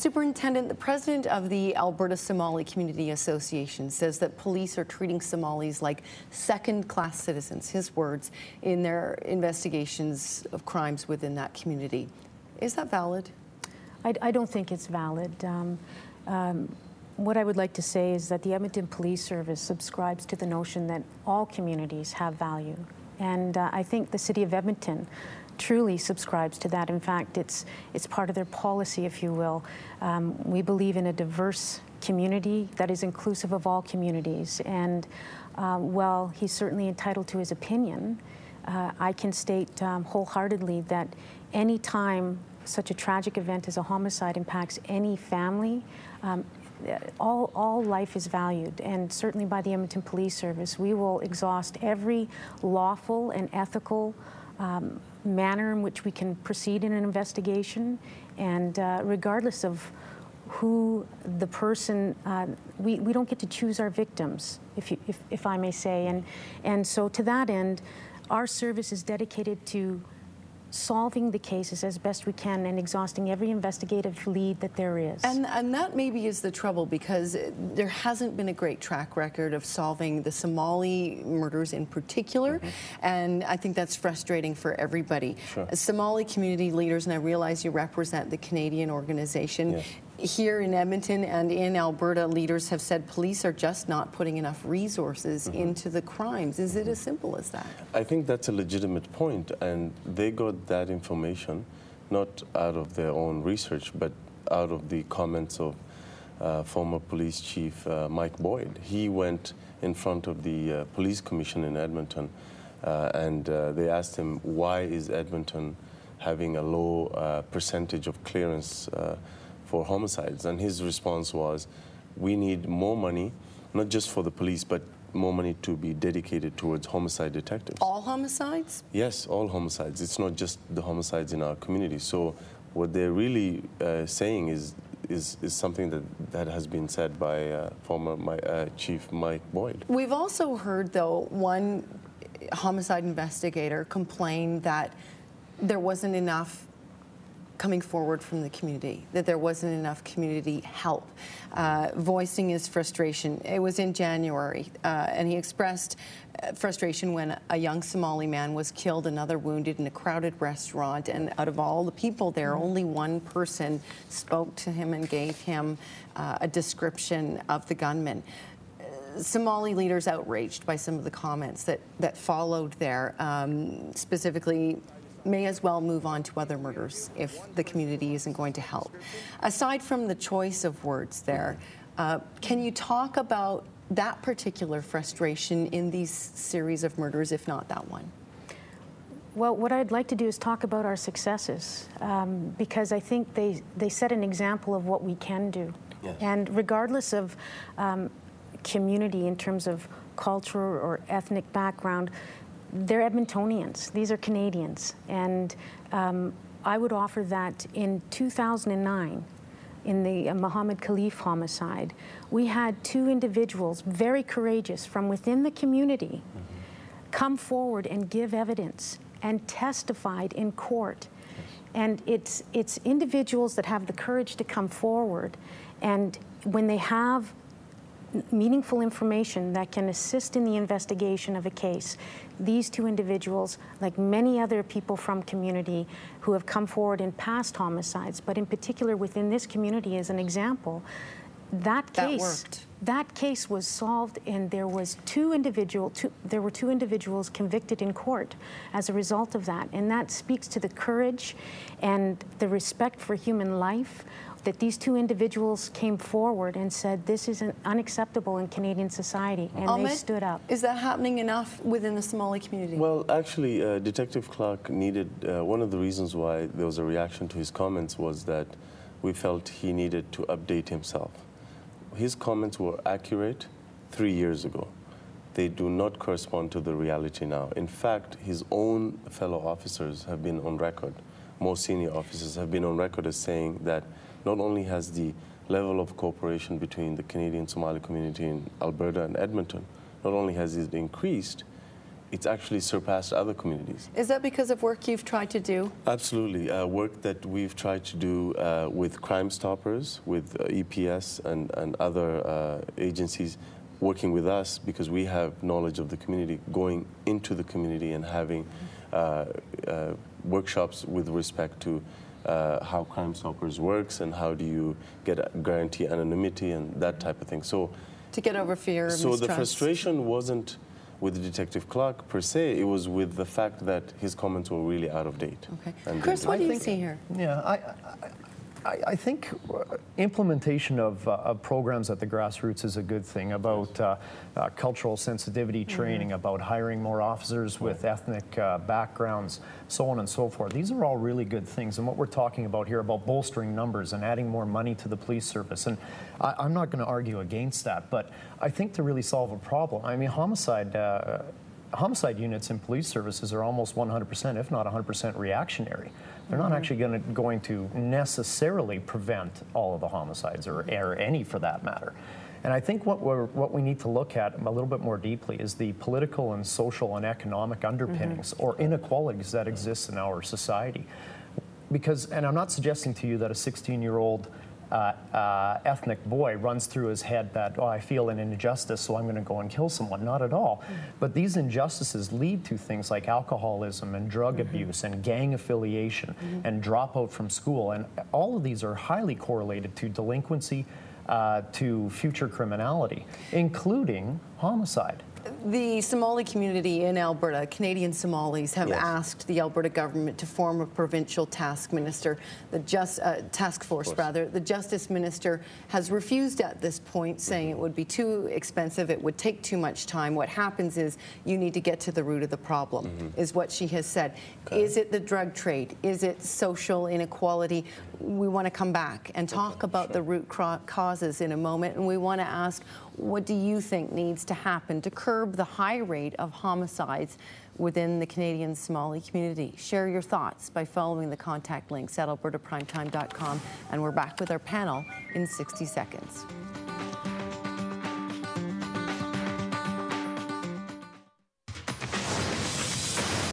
Superintendent, the president of the Alberta Somali Community Association says that police are treating Somalis like second-class citizens, his words, in their investigations of crimes within that community. Is that valid? I don't think it's valid. What I would like to say is that the Edmonton Police Service subscribes to the notion that all communities have value. And I think the City of Edmonton truly subscribes to that. In fact, it's part of their policy, if you will. We believe in a diverse community that is inclusive of all communities. And while he's certainly entitled to his opinion, I can state wholeheartedly that any time such a tragic event as a homicide impacts any family, all life is valued, and certainly by the Edmonton Police Service, we will exhaust every lawful and ethical manner in which we can proceed in an investigation, and regardless of who the person, we don't get to choose our victims, if I may say, and so to that end, our service is dedicated to solving the cases as best we can and exhausting every investigative lead that there is. And that maybe is the trouble, because there hasn't been a great track record of solving the Somali murders in particular, and I think that's frustrating for everybody. Sure. As Somali community leaders, and I realize you represent the Canadian organization, yes. Here in Edmonton and in Alberta, leaders have said police are just not putting enough resources into the crimes. Is it as simple as that? I think that's a legitimate point, and they got that information not out of their own research, but out of the comments of former police chief Mike Boyd. He went in front of the police commission in Edmonton, and they asked him, why is Edmonton having a low percentage of clearance for homicides? And his response was, we need more money, not just for the police, but more money to be dedicated towards homicide detectives. All homicides? Yes, all homicides. It's not just the homicides in our community. So what they're really saying is something that has been said by former Chief Mike Boyd. We've also heard, though, one homicide investigator complain that there wasn't enough coming forward from the community, that there wasn't enough community help, voicing his frustration. It was in January, and he expressed frustration when a young Somali man was killed, another wounded in a crowded restaurant, and out of all the people there, only one person spoke to him and gave him a description of the gunman. Somali leaders outraged by some of the comments that followed there, specifically may as well move on to other murders if the community isn't going to help. Aside from the choice of words there, can you talk about that particular frustration in these series of murders, if not that one? Well, what I'd like to do is talk about our successes, because I think they set an example of what we can do. Yes. And regardless of community in terms of culture or ethnic background, they're Edmontonians. These are Canadians. And I would offer that in 2009, in the Mohammed Khalif homicide, we had two individuals, very courageous, from within the community, come forward and give evidence and testified in court. And it's individuals that have the courage to come forward, and when they have meaningful information that can assist in the investigation of a case, these two individuals, like many other people from community who have come forward in past homicides, but in particular within this community as an example, that case was solved, and there were two individuals convicted in court as a result of that. And that speaks to the courage and the respect for human life, that these two individuals came forward and said, this is unacceptable in Canadian society, and Ahmed, they stood up. Is that happening enough within the Somali community? Well, actually, Detective Clark needed, one of the reasons why there was a reaction to his comments was that we felt he needed to update himself. His comments were accurate 3 years ago. They do not correspond to the reality now. In fact, his own fellow officers have been on record, more senior officers have been on record as saying that not only has the level of cooperation between the Canadian Somali community in Alberta and Edmonton, not only has it increased, it's actually surpassed other communities. Is that because of work you've tried to do? Absolutely. Work that we've tried to do with Crime Stoppers, with EPS and other agencies working with us, because we have knowledge of the community, going into the community and having workshops with respect to how Crime Stoppers works and how do you guarantee anonymity and that type of thing. So to get over fear and mistrust. mistrust. The frustration wasn't with Detective Clark per se, it was with the fact that his comments were really out of date. Okay. Chris, what do you see here? Yeah, I think implementation of programs at the grassroots is a good thing, about cultural sensitivity training, about hiring more officers with ethnic backgrounds, so on and so forth. These are all really good things. And what we're talking about here about bolstering numbers and adding more money to the police service. And I'm not going to argue against that, but I think to really solve a problem, I mean, homicide units in police services are almost 100%, if not 100% reactionary. They're not actually going to necessarily prevent all of the homicides, or any for that matter. And I think what we need to look at a little bit more deeply is the political and social and economic underpinnings or inequalities that exist in our society. Because, and I'm not suggesting to you that a 16-year-old ethnic boy runs through his head that, oh, I feel an injustice, so I'm going to go and kill someone. Not at all. But these injustices lead to things like alcoholism and drug abuse and gang affiliation and dropout from school. And all of these are highly correlated to delinquency, to future criminality, including homicide. The Somali community in Alberta, Canadian Somalis, have asked the Alberta government to form a provincial task force. The Justice Minister has refused at this point, saying it would be too expensive, it would take too much time. What happens is you need to get to the root of the problem, is what she has said. Okay. Is it the drug trade? Is it social inequality? We want to come back and talk about the root causes in a moment, and we want to ask, what do you think needs to happen to curb the high rate of homicides within the Canadian Somali community? Share your thoughts by following the contact links at albertaprimetime.com, and we're back with our panel in 60 seconds.